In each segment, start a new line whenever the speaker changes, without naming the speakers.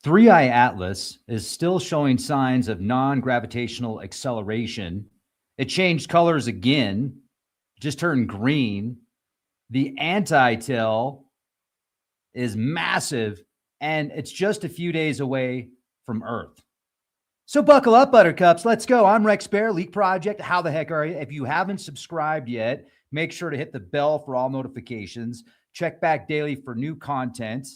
3i Atlas is still showing signs of non-gravitational acceleration. It changed colors again, just turned green. The anti-tail is massive, and it's just a few days away from Earth. So buckle up, buttercups. Let's go. I'm Rex Bear, Leak Project. How the heck are you? If you haven't subscribed yet, make sure to hit the bell for all notifications. Check back daily for new content.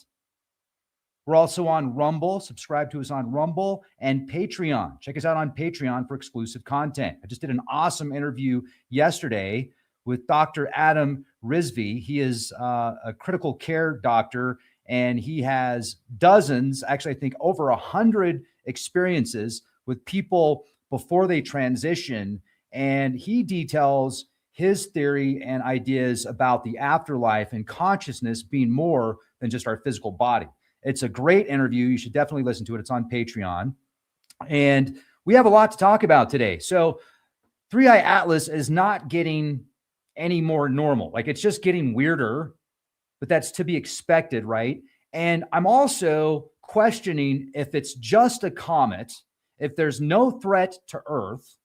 We're also on Rumble. Subscribe to us on Rumble and Patreon. Check us out on Patreon for exclusive content. I just did an awesome interview yesterday with Dr. Adam Rizvi. He is a critical care doctor, and he has dozens, actually I think over 100 experiences with people before they transition. And he details his theory and ideas about the afterlife and consciousness being more than just our physical body. It's a great interview. You should definitely listen to it. It's on Patreon. And we have a lot to talk about today. So 3i Atlas is not getting any more normal. Like, it's just getting weirder, but that's to be expected, right? And I'm also questioning if it's just a comet, if there's no threat to Earth,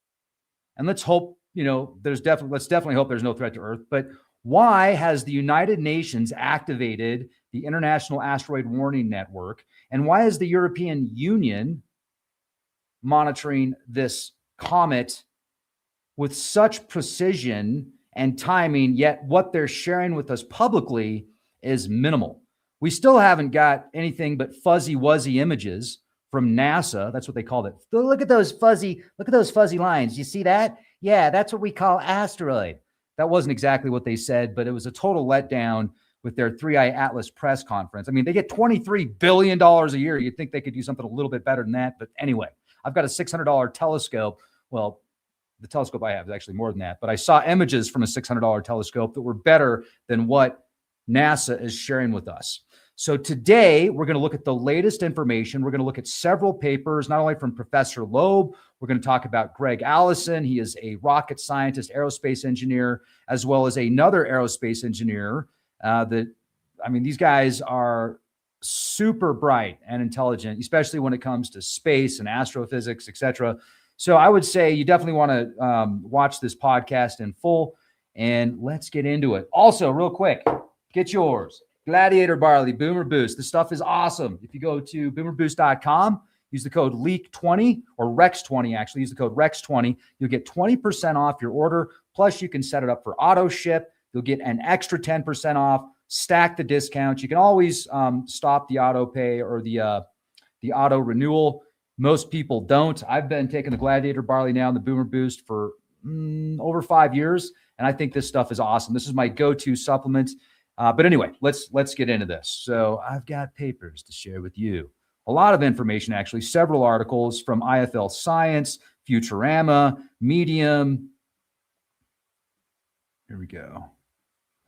and let's hope, let's definitely hope there's no threat to Earth, but why has the United Nations activated the International Asteroid Warning Network? And why is the European Union monitoring this comet with such precision and timing, yet what they're sharing with us publicly is minimal? We still haven't got anything but fuzzy wuzzy images from NASA. That's what they called it. Look at those fuzzy lines. You see that? Yeah, that's what we call asteroid. That wasn't exactly what they said, but it was a total letdown with their 3i Atlas press conference. I mean, they get $23 billion a year. You'd think they could do something a little bit better than that. But anyway, I've got a $600 telescope. Well, the telescope I have is actually more than that. But I saw images from a $600 telescope that were better than what NASA is sharing with us. So today, we're going to look at the latest information. We're going to look at several papers, not only from Professor Loeb. We're going to talk about Greg Allison. He is a rocket scientist, aerospace engineer, as well as another aerospace engineer. These guys are super bright and intelligent, especially when it comes to space and astrophysics, etc. So I would say you definitely want to watch this podcast in full, and let's get into it. Also, real quick, get yours. Gladiator Barley, Boomer Boost. This stuff is awesome. If you go to boomerboost.com, use the code LEAK20 or REX20, actually. Use the code REX20. You'll get 20% off your order. Plus, you can set it up for auto ship. You'll get an extra 10% off. Stack the discounts. You can always stop the auto pay or the auto renewal. Most people don't. I've been taking the Gladiator Barley now and the Boomer Boost for over 5 years, and I think this stuff is awesome. This is my go-to supplement. But anyway, let's get into this. So I've got papers to share with you. A lot of information, actually. Several articles from IFL Science, Futurama, Medium. Here we go.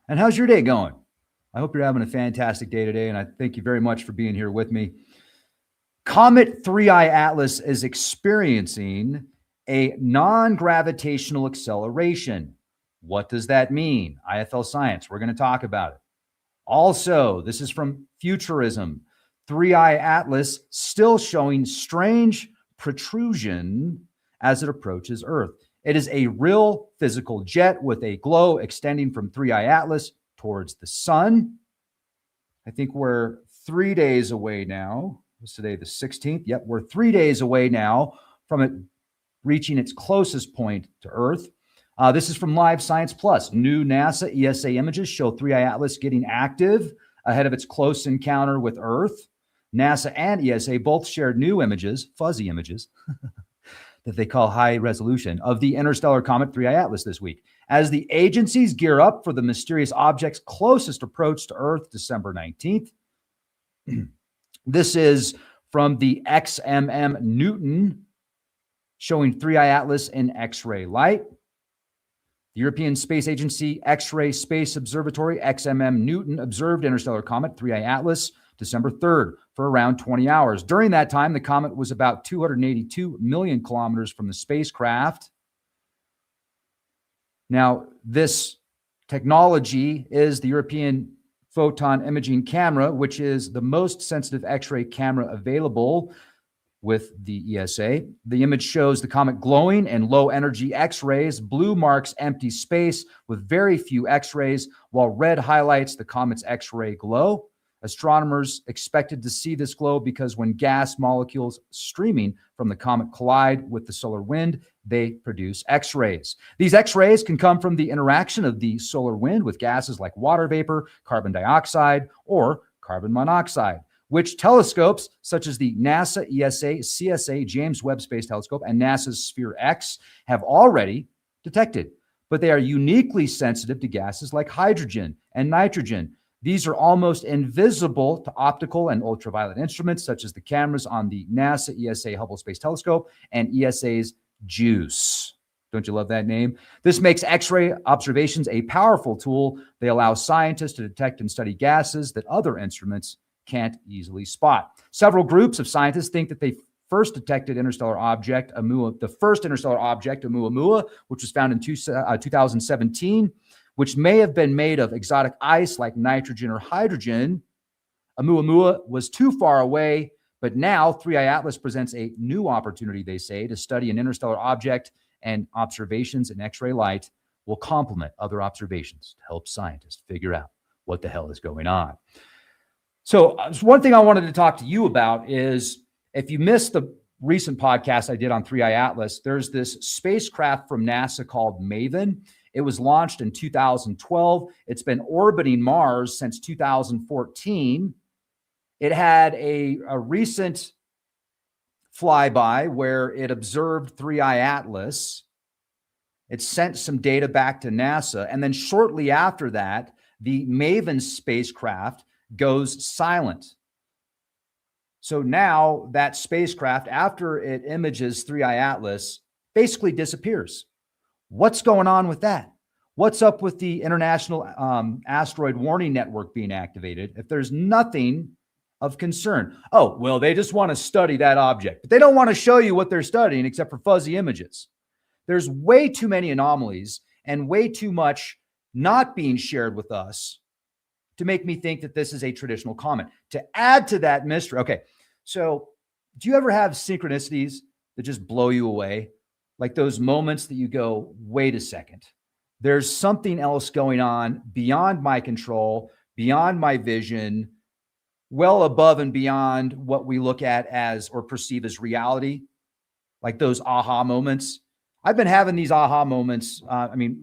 And how's your day going? I hope you're having a fantastic day today, and I thank you very much for being here with me. Comet 3i Atlas is experiencing a non-gravitational acceleration. What does that mean? IFL Science, we're going to talk about it. Also, this is from Futurism. 3i Atlas still showing strange protrusion as it approaches Earth. It is a real physical jet with a glow extending from 3i Atlas towards the sun. I think we're 3 days away now. What's today, the 16th? Yep, we're 3 days away now from it reaching its closest point to Earth. This is from Live Science Plus. New NASA ESA images show 3i Atlas getting active ahead of its close encounter with Earth. NASA and ESA both shared new images, fuzzy images, that they call high resolution, of the interstellar comet 3i Atlas this week, as the agencies gear up for the mysterious object's closest approach to Earth, December 19th. This is from the XMM Newton, showing 3i Atlas in X-ray light. The European Space Agency X-ray Space Observatory, XMM Newton, observed interstellar comet 3i Atlas December 3rd for around 20 hours. During that time, the comet was about 282 million kilometers from the spacecraft. Now, this technology is the European photon imaging camera, which is the most sensitive X-ray camera available with the ESA. The image shows the comet glowing in low energy X-rays. Blue marks empty space with very few X-rays, while red highlights the comet's X-ray glow. Astronomers expected to see this glow because when gas molecules streaming from the comet collide with the solar wind, they produce X-rays. These X-rays can come from the interaction of the solar wind with gases like water vapor, carbon dioxide, or carbon monoxide, which telescopes such as the NASA ESA, CSA, James Webb Space Telescope, and NASA's Sphere-X have already detected. But they are uniquely sensitive to gases like hydrogen and nitrogen. These are almost invisible to optical and ultraviolet instruments, such as the cameras on the NASA ESA Hubble Space Telescope and ESA's JUICE. Don't you love that name? This makes X-ray observations a powerful tool. They allow scientists to detect and study gases that other instruments can't easily spot. Several groups of scientists think that they first detected interstellar object, the first interstellar object, Oumuamua, which was found in 2017, which may have been made of exotic ice like nitrogen or hydrogen. Oumuamua was too far away, but now 3i Atlas presents a new opportunity, they say, to study an interstellar object, and observations in X-ray light will complement other observations to help scientists figure out what the hell is going on. So one thing I wanted to talk to you about is, if you missed the recent podcast I did on 3i Atlas, there's this spacecraft from NASA called MAVEN. It was launched in 2012. It's been orbiting Mars since 2014. It had a recent flyby where it observed 3i Atlas. It sent some data back to NASA. And then shortly after that, the MAVEN spacecraft goes silent. So now that spacecraft, after it images 3i Atlas, basically disappears. What's going on with that? What's up with the International Asteroid Warning Network being activated if there's nothing of concern? Oh, well, they just want to study that object, but they don't want to show you what they're studying except for fuzzy images. There's way too many anomalies and way too much not being shared with us to make me think that this is a traditional comet. To add to that mystery, okay, so do you ever have synchronicities that just blow you away? Like those moments that you go, wait a second, there's something else going on beyond my control, beyond my vision, well above and beyond what we look at as or perceive as reality, like those aha moments. I've been having these aha moments,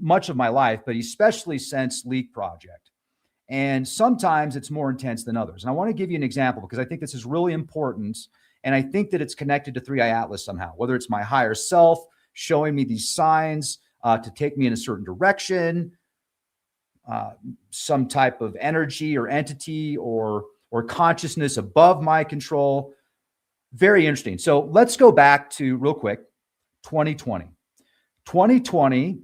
much of my life, but especially since Leak Project. And sometimes it's more intense than others. And I want to give you an example because I think this is really important. And I think that it's connected to 3i Atlas somehow, whether it's my higher self showing me these signs to take me in a certain direction, some type of energy or entity or consciousness above my control. Very interesting. So let's go back to, real quick, 2020. 2020,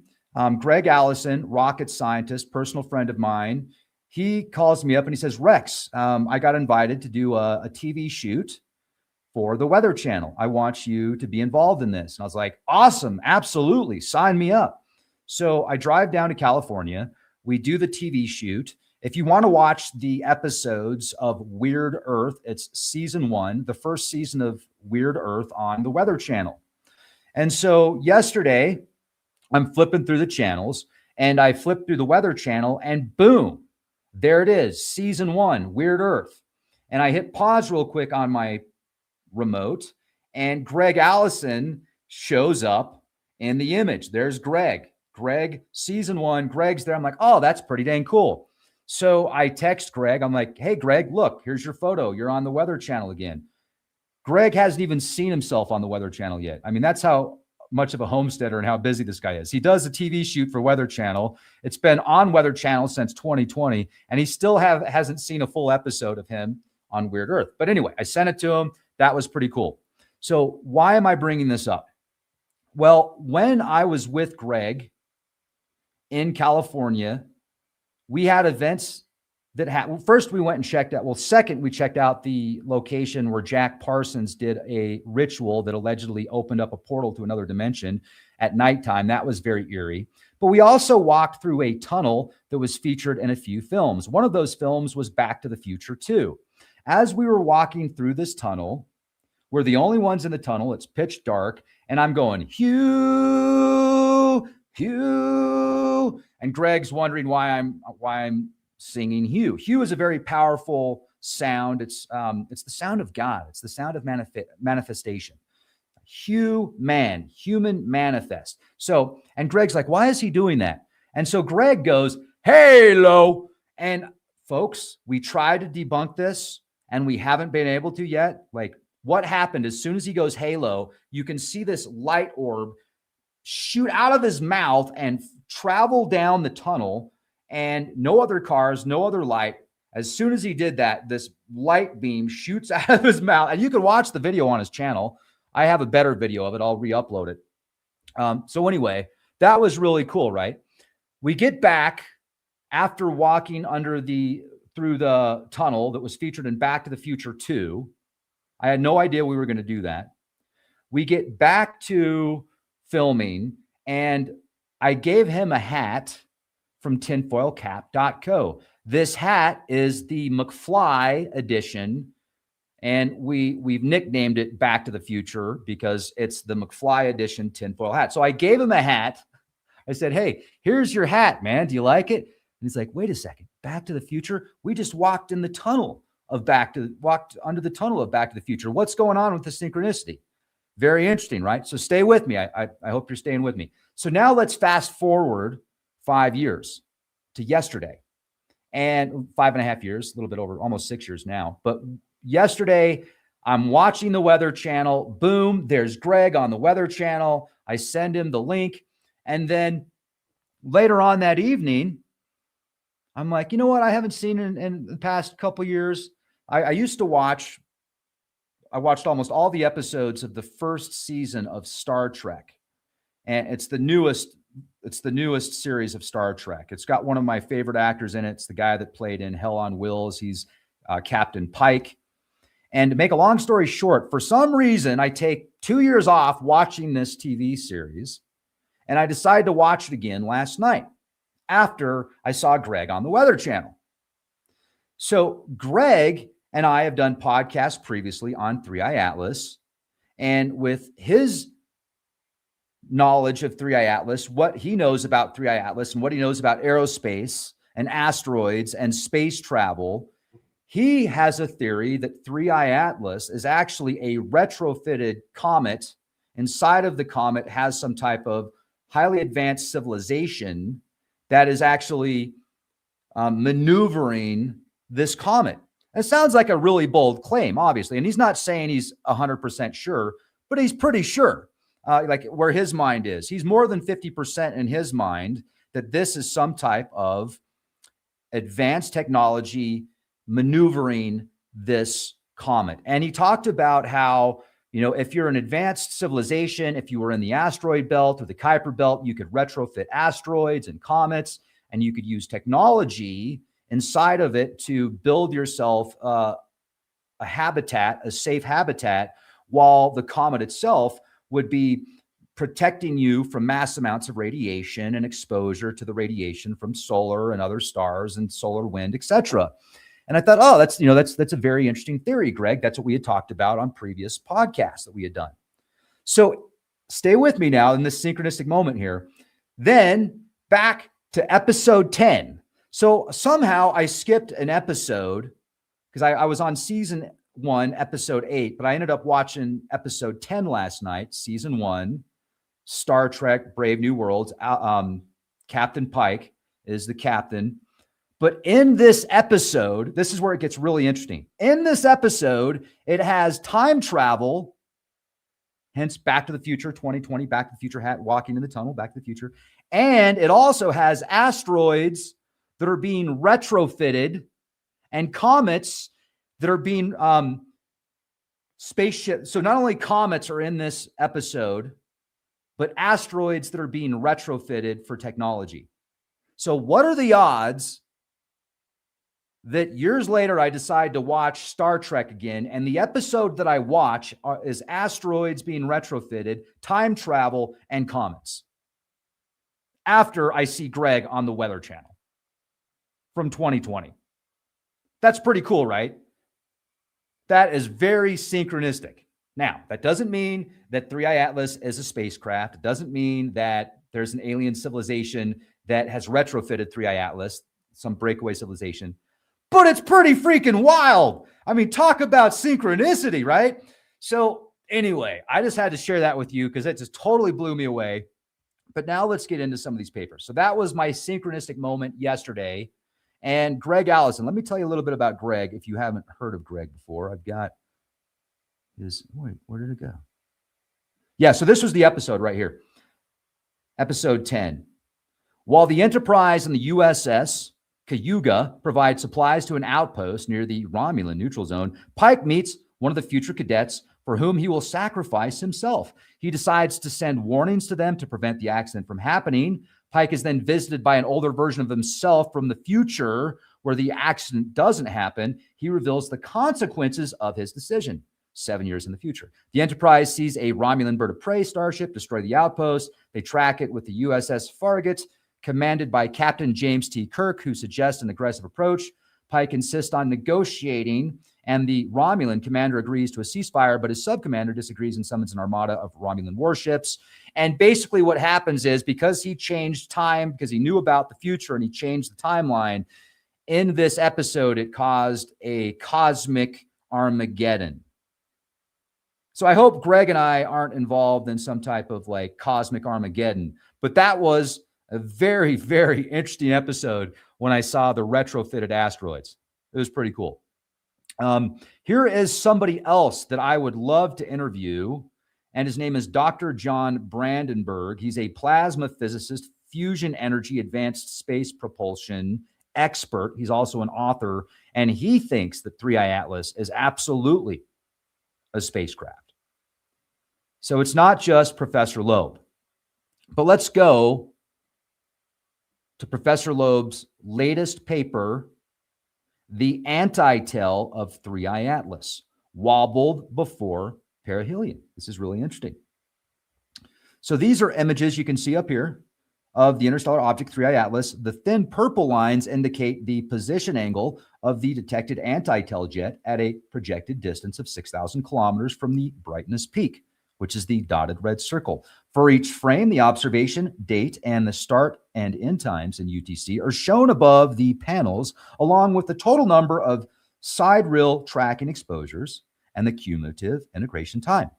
Greg Allison, rocket scientist, personal friend of mine, he calls me up and he says, Rex, I got invited to do a TV shoot for the Weather Channel. I want you to be involved in this. And I was like, awesome, absolutely, sign me up. So I drive down to California. We do the TV shoot. If you want to watch the episodes of Weird Earth, it's season 1, the first season of Weird Earth on the Weather Channel. And so yesterday, I'm flipping through the channels and I flip through the Weather Channel and boom, there it is, season 1, Weird Earth. And I hit pause real quick on my remote and Greg Allison shows up in the image. There's Greg, season 1, Greg's there. I'm like, oh, that's pretty dang cool. So I text Greg. I'm like, hey, Greg, look, here's your photo. You're on the Weather Channel again. Greg hasn't even seen himself on the Weather Channel yet. I mean, that's how much of a homesteader and how busy this guy is. He does a TV shoot for Weather Channel. It's been on Weather Channel since 2020, and he still hasn't seen a full episode of him on Weird Earth. But anyway, I sent it to him. That was pretty cool. So why am I bringing this up? Well, when I was with Greg in California, we had events that first we went and checked out. Well, second, we checked out the location where Jack Parsons did a ritual that allegedly opened up a portal to another dimension at nighttime. That was very eerie. But we also walked through a tunnel that was featured in a few films. One of those films was Back to the Future 2. As we were walking through this tunnel, we're the only ones in the tunnel. It's pitch dark. And I'm going, Hugh, Hugh. And Greg's wondering why I'm singing Hugh. Hugh is a very powerful sound. It's the sound of God. It's the sound of manifestation. Human manifest. So, and Greg's like, why is he doing that? And so Greg goes, halo. And folks, we tried to debunk this and we haven't been able to yet. Like, what happened as soon as he goes halo, you can see this light orb shoot out of his mouth and travel down the tunnel, and no other cars, no other light. As soon as he did that, this light beam shoots out of his mouth, and you can watch the video on his channel. I have a better video of it. I'll re-upload it. So anyway, that was really cool, right? We get back after walking through the tunnel that was featured in Back to the Future 2. I had no idea we were going to do that. We get back to filming, and I gave him a hat from tinfoilcap.co. This hat is the McFly edition, and we've nicknamed it Back to the Future because it's the McFly edition tinfoil hat. So I gave him a hat. I said, hey, here's your hat, man. Do you like it? And he's like, wait a second, Back to the Future? We just walked in the tunnel walked under the tunnel of Back to the Future. What's going on with the synchronicity? Very interesting, right? So stay with me. I hope you're staying with me. So now let's fast forward 5 years to yesterday, and 5.5 years, a little bit over, almost 6 years now. But yesterday, I'm watching the Weather Channel. Boom, there's Greg on the Weather Channel. I send him the link. And then later on that evening, I'm like, you know what? I haven't seen it in the past couple years. I used to watch, I watched almost all the episodes of the first season of Star Trek. And it's the newest series of Star Trek. It's got one of my favorite actors in it. It's the guy that played in Hell on Wheels. He's Captain Pike. And to make a long story short, for some reason, I take 2 years off watching this TV series, and I decided to watch it again last night after I saw Greg on the Weather Channel. So Greg and I have done podcasts previously on 3i Atlas, and with his knowledge of 3i Atlas, what he knows about 3i Atlas and what he knows about aerospace and asteroids and space travel, he has a theory that 3i Atlas is actually a retrofitted comet. Inside of the comet has some type of highly advanced civilization that is actually maneuvering this comet. It sounds like a really bold claim, obviously, and he's not saying he's 100% sure, but he's pretty sure, like where his mind is. He's more than 50% in his mind that this is some type of advanced technology maneuvering this comet. And he talked about how, you know, if you're an advanced civilization, if you were in the asteroid belt or the Kuiper belt, you could retrofit asteroids and comets, and you could use technology inside of it to build yourself a habitat, a safe habitat, while the comet itself would be protecting you from mass amounts of radiation and exposure to the radiation from solar and other stars and solar wind, etc. And I thought, oh, that's a very interesting theory, Greg. That's what we had talked about on previous podcasts that we had done. So stay with me now in this synchronistic moment here. Then back to episode 10. So somehow I skipped an episode because I was on season 1, episode 8, but I ended up watching episode 10 last night, season 1, Star Trek, Brave New Worlds. Captain Pike is the captain. But in this episode, this is where it gets really interesting. In this episode, it has time travel, hence Back to the Future 2020, Back to the Future hat, walking in the tunnel, Back to the Future. And it also has asteroids that are being retrofitted and comets that are being spaceships. So not only comets are in this episode, but asteroids that are being retrofitted for technology. So what are the odds that years later I decide to watch Star Trek again, and the episode that I watch is asteroids being retrofitted, time travel, and comets? after I see Greg on the Weather Channel from 2020. That's pretty cool, right? That is very synchronistic. Now, that doesn't mean that 3i Atlas is a spacecraft. It doesn't mean that there's an alien civilization that has retrofitted 3i Atlas, some breakaway civilization. But it's pretty freaking wild. I mean, talk about synchronicity, right? So anyway, I just had to share that with you because it just totally blew me away. But now let's get into some of these papers. So that was my synchronistic moment yesterday. And Greg Allison, let me tell you a little bit about Greg if you haven't heard of Greg before. I've got his, wait, where did it go? Yeah, so this was the episode right here. Episode 10. While the Enterprise and the USS Cayuga provide supplies to an outpost near the Romulan neutral zone, Pike meets one of the future cadets for whom he will sacrifice himself. He decides to send warnings to them to prevent the accident from happening. Pike is then visited by an older version of himself from the future where the accident doesn't happen. He reveals the consequences of his decision 7 years in the future. The Enterprise sees a Romulan bird of prey starship destroy the outpost. They track it with the USS Farragut, commanded by Captain James T. Kirk, who suggests an aggressive approach. Pike insists on negotiating, and the Romulan commander agrees to a ceasefire, but his subcommander disagrees and summons an armada of Romulan warships. And basically what happens is, because he changed time, because he knew about the future and he changed the timeline, in this episode, it caused a cosmic Armageddon. So I hope Greg and I aren't involved in some type of like cosmic Armageddon, but that was a very, very interesting episode when I saw the retrofitted asteroids. It was pretty cool. Here is somebody else that I would love to interview, and his name is Dr. John Brandenburg. He's a plasma physicist, fusion energy, advanced space propulsion expert. He's also an author, and he thinks that 3i Atlas is absolutely a spacecraft. So it's not just Professor Loeb. But let's go to Professor Loeb's latest paper, The Anti-Tell of 3i Atlas, Wobbled Before Perihelion. This is really interesting. So these are images you can see up here of the interstellar object 3i Atlas. The thin purple lines indicate the position angle of the detected anti-tell jet at a projected distance of 6,000 kilometers from the brightness peak, which is the dotted red circle. For each frame, the observation date and the start and end times in UTC are shown above the panels, along with the total number of sidereal tracking exposures and the cumulative integration time.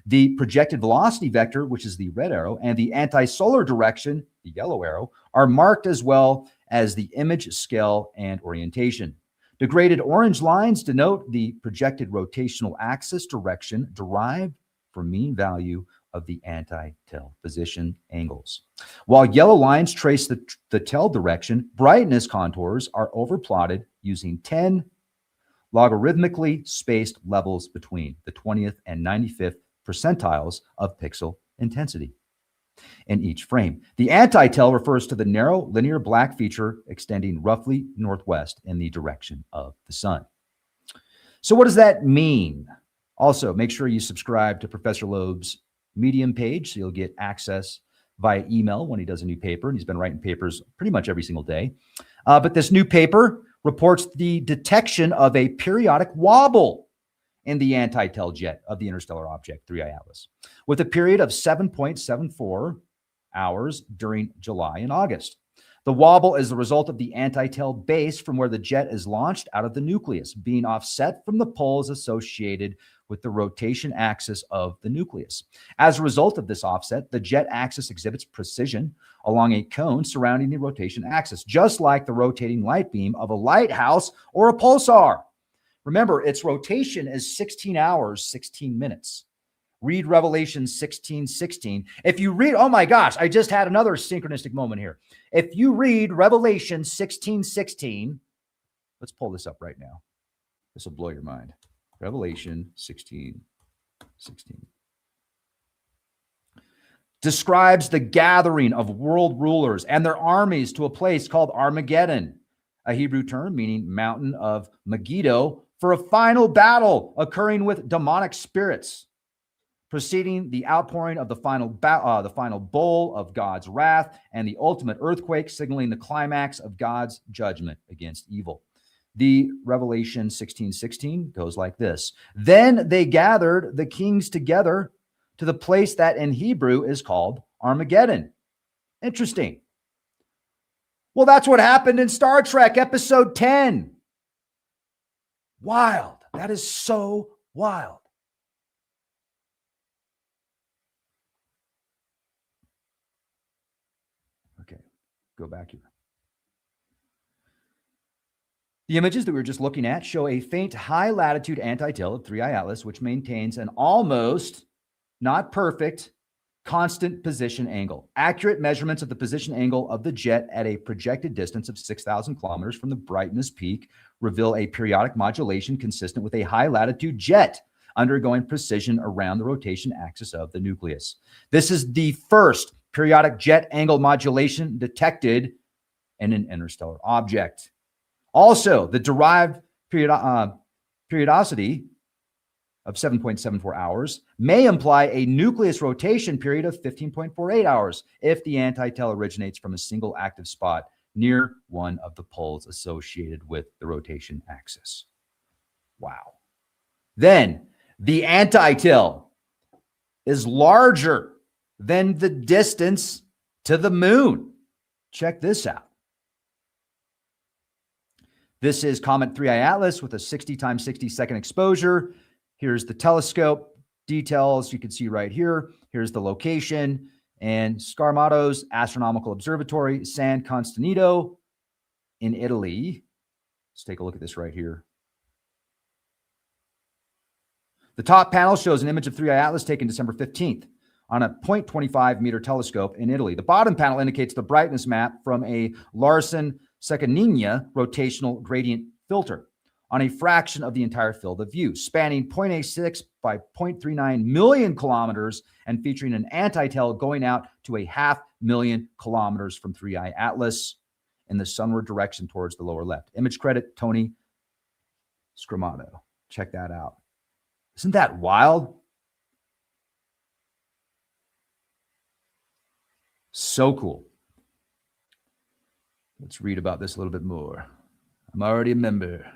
The projected velocity vector, which is the red arrow, and the anti-solar direction, the yellow arrow, are marked, as well as the image scale and orientation. The graded orange lines denote the projected rotational axis direction derived from mean value of the anti-tell position angles. While yellow lines trace the tell direction, brightness contours are overplotted using 10 logarithmically spaced levels between the 20th and 95th percentiles of pixel intensity in each frame. The anti-tell refers to the narrow linear black feature extending roughly northwest in the direction of the sun. So what does that mean? Also, make sure you subscribe to Professor Loeb's Medium page so you'll get access via email when he does a new paper. And he's been writing papers pretty much every single day. But this new paper reports the detection of a periodic wobble in the anti-tell jet of the interstellar object 3i Atlas, with a period of 7.74 hours during July and August. The wobble is the result of the anti-tell base from where the jet is launched out of the nucleus, being offset from the poles associated with the rotation axis of the nucleus. As a result of this offset, the jet axis exhibits precision along a cone surrounding the rotation axis, just like the rotating light beam of a lighthouse or a pulsar. Remember, its rotation is 16 hours, 16 minutes. Read Revelation 16:16. If you read, oh my gosh, I just had another synchronistic moment here. If you read Revelation 16:16, let's pull this up right now. This will blow your mind. Revelation 16:16 describes the gathering of world rulers and their armies to a place called Armageddon, a Hebrew term meaning mountain of Megiddo, for a final battle occurring with demonic spirits. preceding the outpouring of the final bowl of God's wrath and the ultimate earthquake, signaling the climax of God's judgment against evil. The Revelation 16:16 goes like this. Then they gathered the kings together to the place that in Hebrew is called Armageddon. Interesting. Well, that's what happened in Star Trek episode 10. Wild. That is so wild. Okay, go back here. The images that we were just looking at show a faint high-latitude anti-tail of 3i Atlas, which maintains an almost, not perfect, constant position angle. Accurate measurements of the position angle of the jet at a projected distance of 6,000 kilometers from the brightness peak reveal a periodic modulation consistent with a high-latitude jet undergoing precision around the rotation axis of the nucleus. This is the first periodic jet angle modulation detected in an interstellar object. Also, the derived periodicity of 7.74 hours may imply a nucleus rotation period of 15.48 hours if the anti-tail originates from a single active spot near one of the poles associated with the rotation axis. Wow. Then, the anti-tail is larger than the distance to the moon. Check this out. This is Comet 3i Atlas with a 60 times 60 second exposure. Here's the telescope details you can see right here. Here's the location and Scarmato's Astronomical Observatory, San Constantino in Italy. Let's take a look at this right here. The top panel shows an image of 3i Atlas taken December 15th on a 0.25 meter telescope in Italy. The bottom panel indicates the brightness map from a Larsen Secanini rotational gradient filter on a fraction of the entire field of view, spanning 0.86 by 0.39 million kilometers and featuring an anti-tail going out to 500,000 kilometers from 3i Atlas in the sunward direction towards the lower left. Image credit, Tony Scarmato. Check that out. Isn't that wild? So cool. Let's read about this a little bit more. I'm already a member.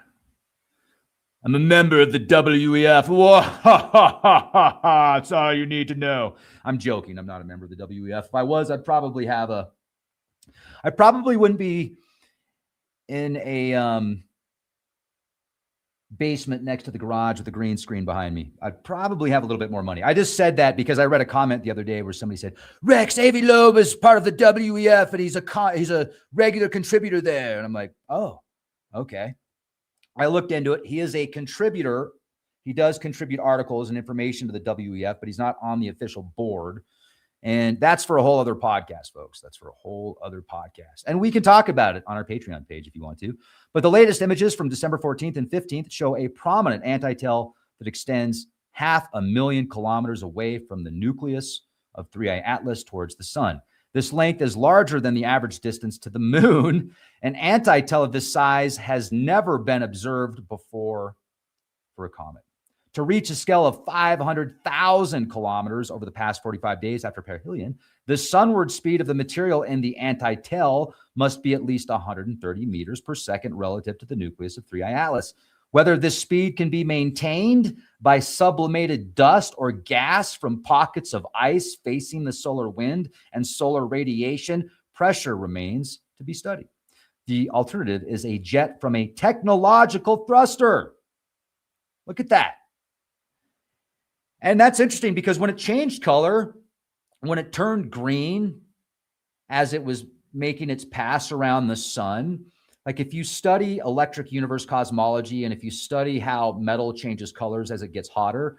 I'm a member of the WEF. Whoa, ha, ha, ha, ha, ha. That's all you need to know. I'm joking. I'm not a member of the WEF. If I was, I probably wouldn't be in a basement next to the garage with a green screen behind me. I'd probably have a little bit more money. I just said that because I read a comment the other day where somebody said, Rex Avilob is part of the WEF and he's a regular contributor there. And I'm like, oh, okay. I looked into it. He is a contributor. He does contribute articles and information to the WEF, but he's not on the official board. And that's for a whole other podcast, folks. That's for a whole other podcast. And we can talk about it on our Patreon page if you want to. But the latest images from December 14th and 15th show a prominent anti-tail that extends 500,000 kilometers away from the nucleus of 3i Atlas towards the sun. This length is larger than the average distance to the moon. An anti-tail of this size has never been observed before for a comet. To reach a scale of 500,000 kilometers over the past 45 days after perihelion, the sunward speed of the material in the anti-tail must be at least 130 meters per second relative to the nucleus of 3i Atlas. Whether this speed can be maintained by sublimated dust or gas from pockets of ice facing the solar wind and solar radiation, pressure remains to be studied. The alternative is a jet from a technological thruster. Look at that. And that's interesting because when it changed color, when it turned green as it was making its pass around the sun, like if you study electric universe cosmology and if you study how metal changes colors as it gets hotter,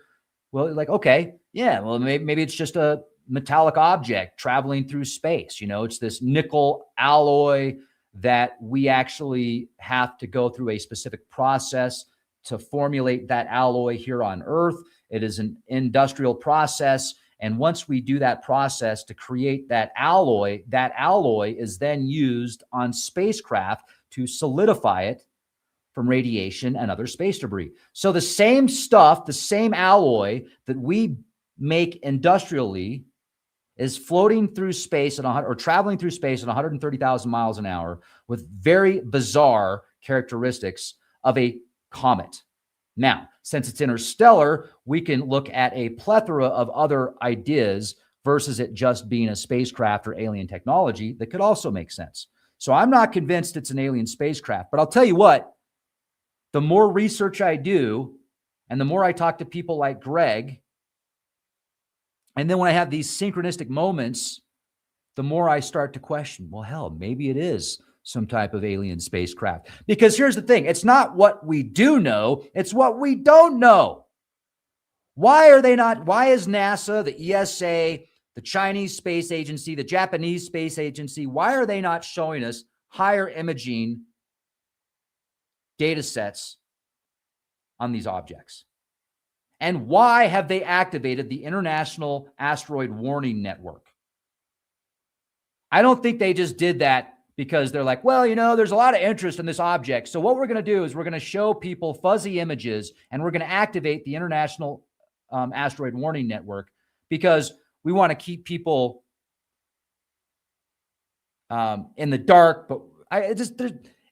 well, like, okay, yeah, well, maybe it's just a metallic object traveling through space. You know, it's this nickel alloy that we actually have to go through a specific process to formulate that alloy here on Earth. It is an industrial process. And once we do that process to create that alloy is then used on spacecraft to solidify it from radiation and other space debris. So the same stuff, the same alloy that we make industrially is floating through space or traveling through space at 130,000 miles an hour with very bizarre characteristics of a comet. Now, since it's interstellar, we can look at a plethora of other ideas versus it just being a spacecraft or alien technology that could also make sense. So I'm not convinced it's an alien spacecraft, but I'll tell you what, the more research I do and the more I talk to people like Greg, and then when I have these synchronistic moments, the more I start to question, well, hell, maybe it is some type of alien spacecraft. Because here's the thing, it's not what we do know, it's what we don't know. Why is NASA, the ESA, the Chinese Space Agency, the Japanese Space Agency, why are they not showing us higher imaging data sets on these objects? And why have they activated the International Asteroid Warning Network? I don't think they just did that because they're like, well, there's a lot of interest in this object. So what we're going to do is we're going to show people fuzzy images and we're going to activate the International Asteroid Warning Network because we want to keep people in the dark. But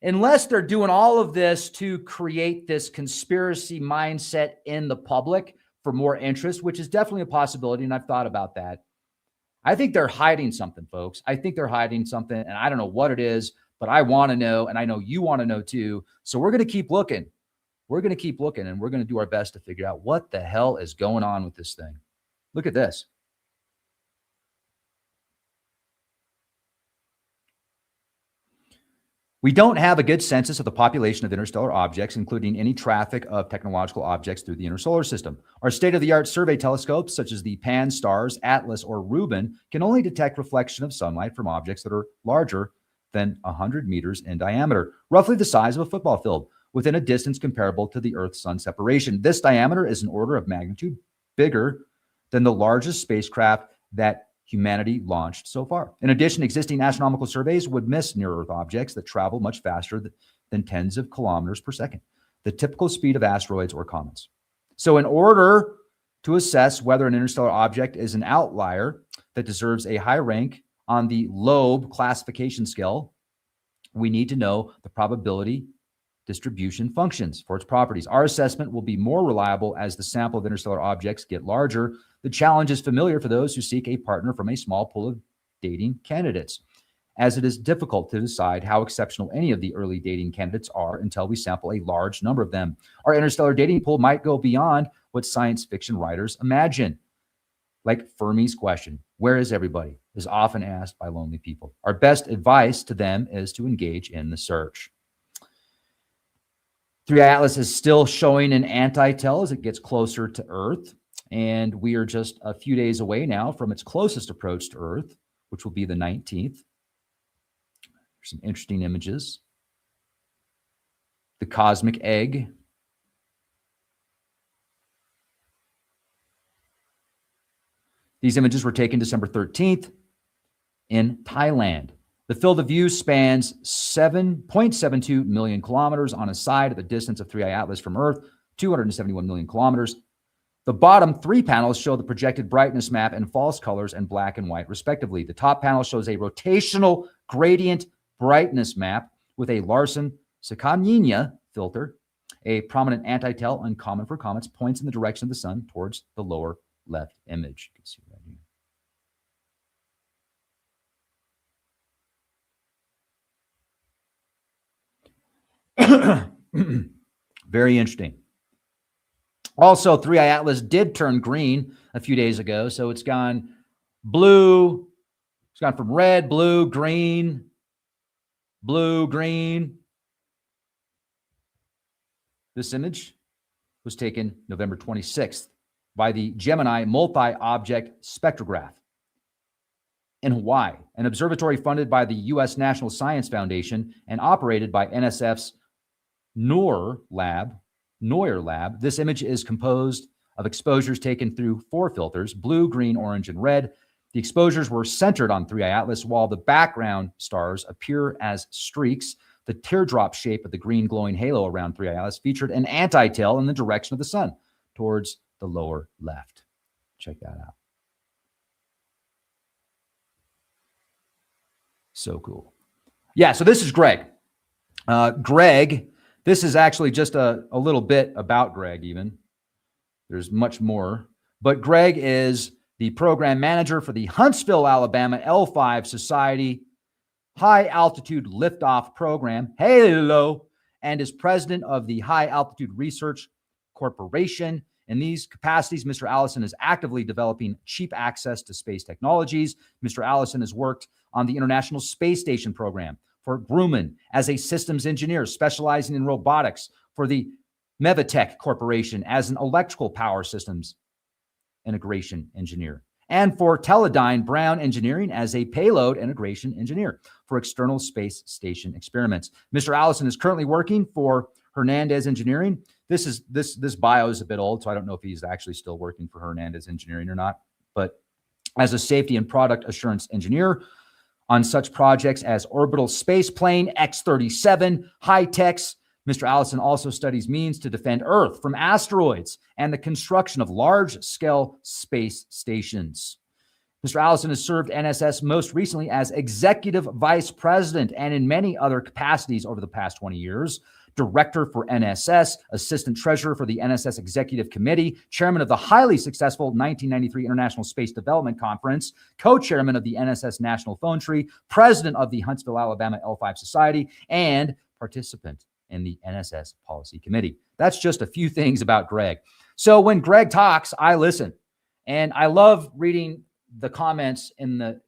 unless they're doing all of this to create this conspiracy mindset in the public for more interest, which is definitely a possibility, and I've thought about that. I think they're hiding something, folks. I think they're hiding something, and I don't know what it is, but I want to know, and I know you want to know too. So we're going to keep looking. We're going to keep looking, and we're going to do our best to figure out what the hell is going on with this thing. Look at this. We don't have a good census of the population of interstellar objects, including any traffic of technological objects through the inner solar system. Our state-of-the-art survey telescopes, such as the Pan-STARRS, Atlas, or Rubin, can only detect reflection of sunlight from objects that are larger than 100 meters in diameter, roughly the size of a football field, within a distance comparable to the Earth-Sun separation. This diameter is an order of magnitude bigger than the largest spacecraft that humanity launched so far. In addition, existing astronomical surveys would miss near-Earth objects that travel much faster than tens of kilometers per second, the typical speed of asteroids or comets. So in order to assess whether an interstellar object is an outlier that deserves a high rank on the Loeb classification scale, we need to know the probability distribution functions for its properties. Our assessment will be more reliable as the sample of interstellar objects get larger. The challenge is familiar for those who seek a partner from a small pool of dating candidates, as it is difficult to decide how exceptional any of the early dating candidates are until we sample a large number of them. Our interstellar dating pool might go beyond what science fiction writers imagine. Like Fermi's question, where is everybody, is often asked by lonely people. Our best advice to them is to engage in the search. 3i Atlas is still showing an anti-tail as it gets closer to Earth. And we are just a few days away now from its closest approach to Earth, which will be the 19th. There's some interesting images. The cosmic egg. These images were taken December 13th in Thailand. The field of view spans 7.72 million kilometers on a side at the distance of 3i Atlas from Earth, 271 million kilometers. The bottom three panels show the projected brightness map in false colors and black and white, respectively. The top panel shows a rotational gradient brightness map with a Larsen-Sakanyina filter. A prominent anti-tail, uncommon for comets, points in the direction of the sun towards the lower left image. You can see right here. Very interesting. Also, 3i Atlas did turn green a few days ago, so it's gone blue. It's gone from red, blue, green, blue, green. This image was taken November 26th by the Gemini Multi-Object Spectrograph in Hawaii, an observatory funded by the U.S. National Science Foundation and operated by NSF's NOIR lab. This image is composed of exposures taken through 4 filters: blue, green, orange, and red. The exposures were centered on 3i Atlas, while the background stars appear as streaks. The teardrop shape of the green glowing halo around 3i Atlas featured an anti-tail in the direction of the sun, towards the lower left. Check that out. So cool. Yeah, so this is Greg. Greg, this is actually just a little bit about Greg even. There's much more. But Greg is the program manager for the Huntsville, Alabama L5 Society High Altitude Liftoff Program. Hello. And is president of the High Altitude Research Corporation. In these capacities, Mr. Allison is actively developing cheap access to space technologies. Mr. Allison has worked on the International Space Station program for Grumman as a systems engineer specializing in robotics, for the Mevitech Corporation as an electrical power systems integration engineer, and for Teledyne Brown Engineering as a payload integration engineer for external space station experiments. Mr. Allison is currently working for Hernandez Engineering. This bio is a bit old, so I don't know if he's actually still working for Hernandez Engineering or not, but as a safety and product assurance engineer on such projects as orbital space plane, X-37, high-techs. Mr. Allison also studies means to defend Earth from asteroids and the construction of large-scale space stations. Mr. Allison has served NSS most recently as executive vice president and in many other capacities over the past 20 years. Director for NSS, assistant treasurer for the NSS Executive Committee, chairman of the highly successful 1993 International Space Development Conference, co-chairman of the NSS National Phone Tree, president of the Huntsville, Alabama L5 Society, and participant in the NSS Policy Committee. That's just a few things about Greg. So when Greg talks, I listen. And I love reading the comments in the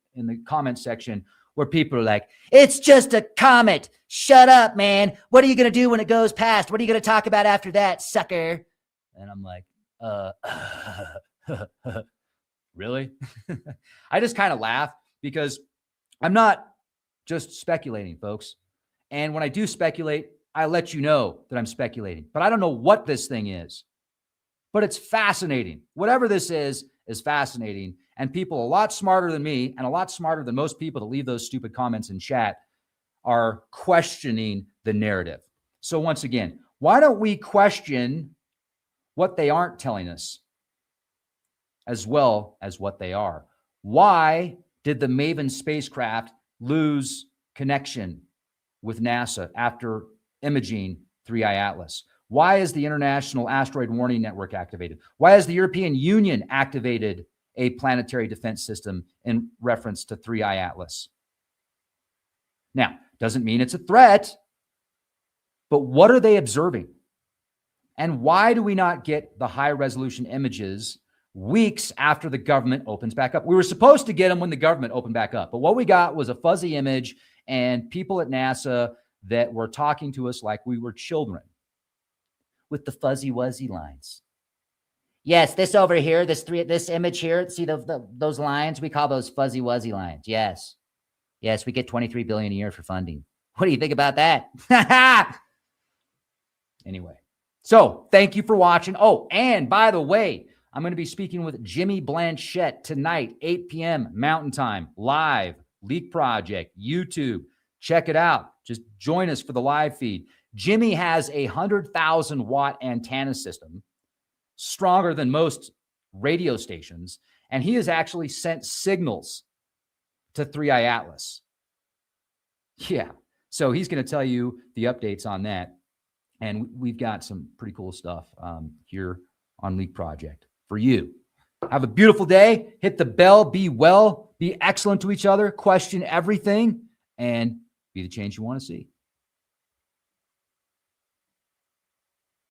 comment section where people are like, it's just a comet. Shut up, man. What are you going to do when it goes past? What are you going to talk about after that, sucker? And I'm like, really? I just kind of laugh because I'm not just speculating, folks. And when I do speculate, I let you know that I'm speculating. But I don't know what this thing is. But it's fascinating. Whatever this is fascinating. And people a lot smarter than me and a lot smarter than most people that leave those stupid comments in chat are questioning the narrative. So once again, why don't we question what they aren't telling us as well as what they are? Why did the MAVEN spacecraft lose connection with NASA after imaging 3I Atlas? Why is the International Asteroid Warning Network activated? Why has the European Union activated a planetary defense system in reference to 3I Atlas? Now, doesn't mean it's a threat, but what are they observing? And why do we not get the high resolution images weeks after the government opens back up? We were supposed to get them when the government opened back up, but what we got was a fuzzy image and people at NASA that were talking to us like we were children with the fuzzy wuzzy lines. Yes, this over here, this image here, see those lines? We call those fuzzy wuzzy lines. Yes. Yes, we get $23 billion a year for funding. What do you think about that? Anyway, so thank you for watching. Oh, and by the way, I'm going to be speaking with Jimmy Blanchette tonight, 8 p.m. Mountain Time, live, Leak Project, YouTube. Check it out. Just join us for the live feed. Jimmy has a 100,000 watt antenna system, stronger than most radio stations, and he has actually sent signals to 3I Atlas. Yeah, so he's going to tell you the updates on that, and we've got some pretty cool stuff here on Leak Project for you. Have a beautiful day. Hit the bell. Be well. Be excellent to each other. Question everything, and be the change you want to see.